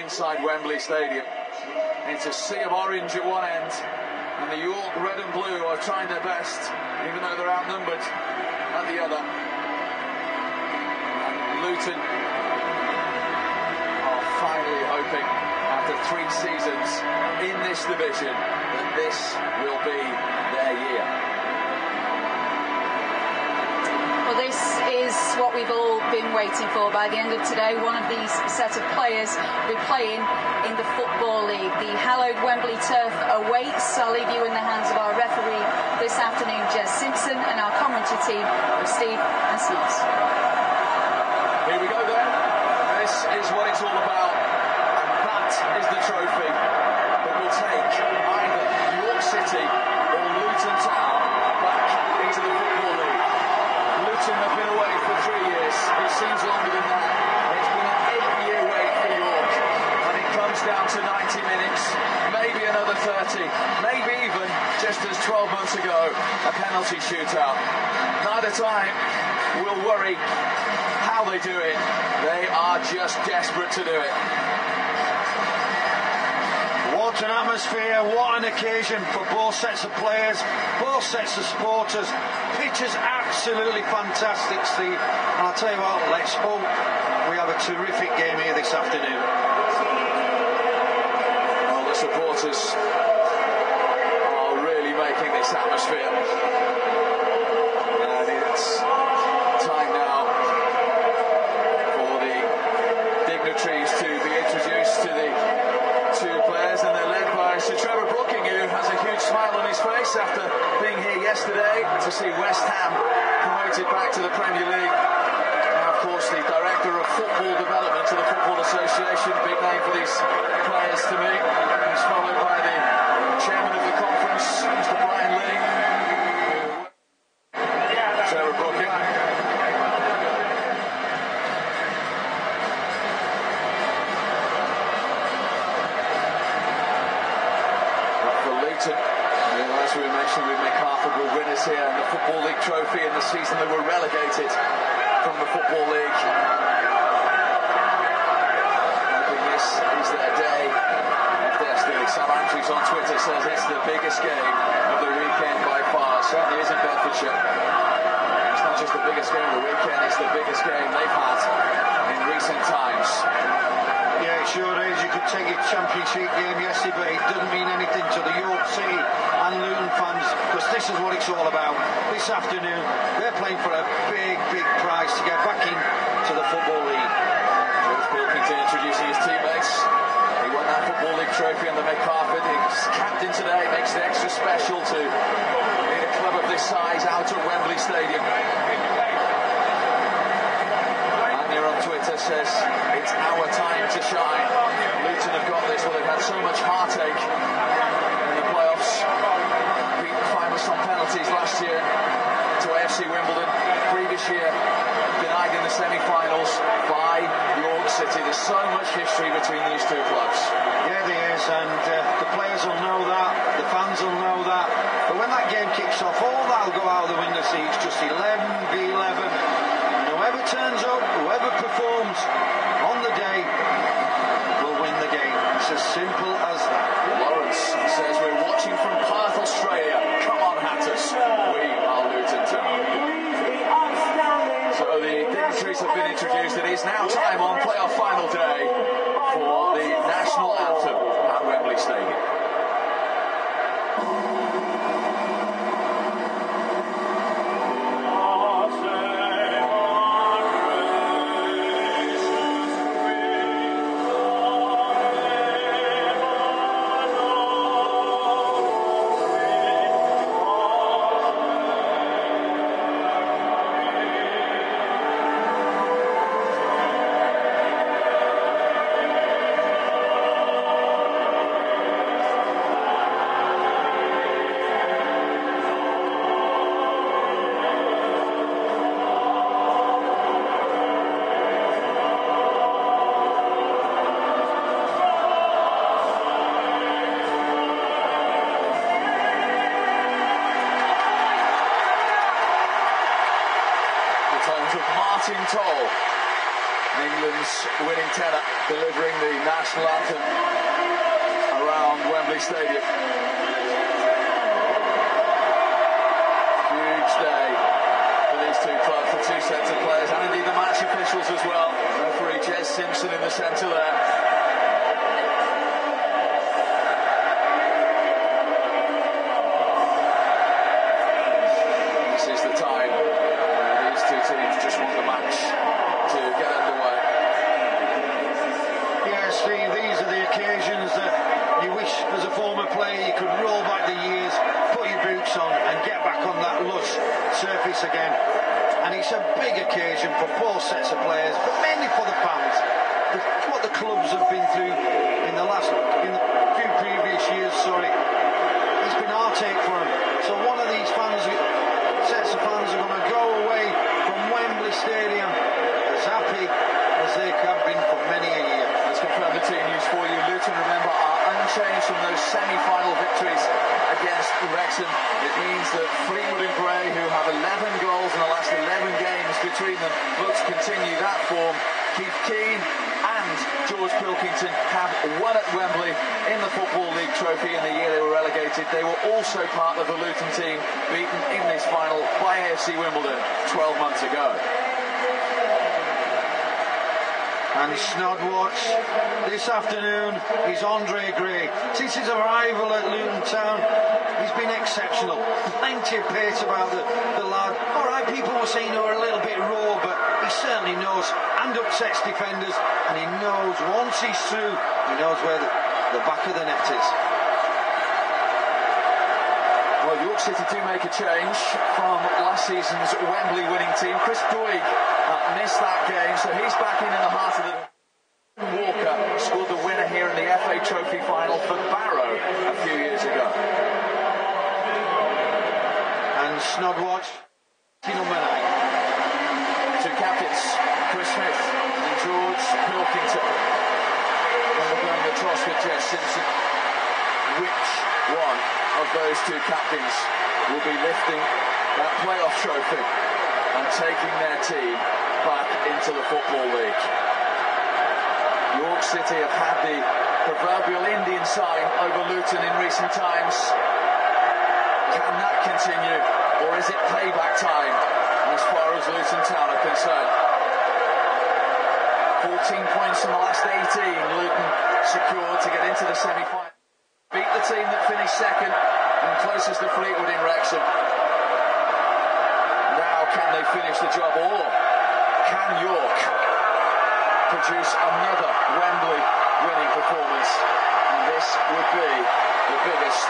inside Wembley Stadium. It's a sea of orange at one end, and the York red and blue are trying their best, even though they're outnumbered, at the other. And Luton are finally hoping, after 3 seasons in this division, that this will be their year. Well, this is what we've all been waiting for. By the end of today, one of these set of players will be playing in the Football League. The hallowed Wembley turf awaits. I'll leave you in the hands of our referee this afternoon, Jez Simpson, and our commentary team of Steve and Snots. Here we go then. This is what it's all about. And that is the trophy that will take either York City or Luton Town back into the Football League. Luton have been away for 3 years. It seems longer than that. It's been an 8-year wait for York, and it comes down to 90 minutes, maybe another 30, maybe even, just as 12 months ago, a penalty shootout. Neither time will worry how they do it. They are just desperate to do it. What an atmosphere, what an occasion for both sets of players, both sets of supporters. Pitch is absolutely fantastic, Steve. And I'll tell you what, let's hope we have a terrific game here this afternoon. Well, the supporters are really making this atmosphere. And it's time now for the dignitaries to be introduced to the 2 players, and they're led by Sir Trevor Brooking, who has a huge smile on his face after being here yesterday to see West Ham promoted back to the Premier League. Now, of course, the Director of Football Development to the Football Association, big name for these players to meet. He's followed by the Chairman of the Conference, Mr. Brian Lee. Trevor Brooking. As we mentioned, with McArthur were winners here in the Football League trophy in the season they were relegated from the Football League. Hoping this is their day of destiny. Sam Andrews on Twitter says it's the biggest game of the weekend by far. It certainly is in Bedfordshire. It's not just the biggest game of the weekend, it's the biggest game they've had in recent times. Yeah, it sure is. You could take a championship game yesterday, but it doesn't mean anything to the York City and Luton fans, because this is what it's all about. This afternoon, they're playing for a big, big prize to get back into the Football League. George Pilkington introducing his teammates. He won that Football League trophy under McArthur. He's captain today, makes it extra special to lead a club of this size out at Wembley Stadium. On Twitter says it's our time to shine. Luton have got this. Well, they've had so much heartache in the playoffs. Beaten finalists on penalties last year to AFC Wimbledon. Previous year denied in the semi-finals by York City. There's so much history between these 2 clubs. Yeah, there is, and the players will know that, the fans will know that. But when that game kicks off, all that'll go out the window. See, it's just 11v11. Whoever turns up, whoever performs on the day will win the game. It's as simple as that. Lawrence says we're watching from Perth, Australia. Come on, Hatters. We are Luton Town. So the dignitaries have been introduced. It is now time on playoff final day for the national anthem at Wembley Stadium. England's winning tenor, delivering the national anthem around Wembley Stadium. Huge day for these two clubs, the two sets of players, and indeed the match officials as well. Referee Jez Simpson in the centre there. This is the time where these two teams just want the match to get underway. Yeah, Steve, these are the occasions that you wish as a former player you could roll back the years, put your boots on and get back on that lush surface again. And it's a big occasion for both sets of players, but mainly for the fans. What the clubs have been through in the few previous years, it's been heartache for them. So one of these sets of fans are going to go away from Wembley Stadium as happy as they have been for many a year. Let's confirm the team news for you. Luton, remember, are unchanged from those semi-final victories against Wrexham. It means that Fleetwood and Gray, who have 11 goals in the last 11 games between them, look to continue that form. Keith Keane and George Pilkington have won at Wembley in the Football League trophy in the year they were relegated. They were also part of the Luton team beaten in this final by AFC Wimbledon 12 months ago. And Snodwatch this afternoon is Andre Gray. Since his arrival at Luton Town, he's been exceptional. Plenty of pace about the lad. All right, people were saying they were a little bit raw, but he certainly knows and upsets defenders, and he knows once he's through, he knows where the back of the net is. Well, York City do make a change from last season's Wembley winning team. Chris Doig missed that game, so he's back in the heart of the... Walker scored the winner here in the FA Trophy final for Barrow a few years ago. And Snodwatch, number 9. Two captains, Chris Smith and George Pilkington. Undergoing the toss with Jez Simpson. Which one of those two captains will be lifting that playoff trophy and taking their team back into the Football League? York City have had the proverbial Indian sign over Luton in recent times. Can that continue, or is it payback time as far as Luton Town are concerned? 14 points in the last 18 Luton secured to get into the semi-final. Beat the team that finished second and closest to Fleetwood in Wrexham. Now can they finish the job, or can York produce another Wembley winning performance? And this would be the biggest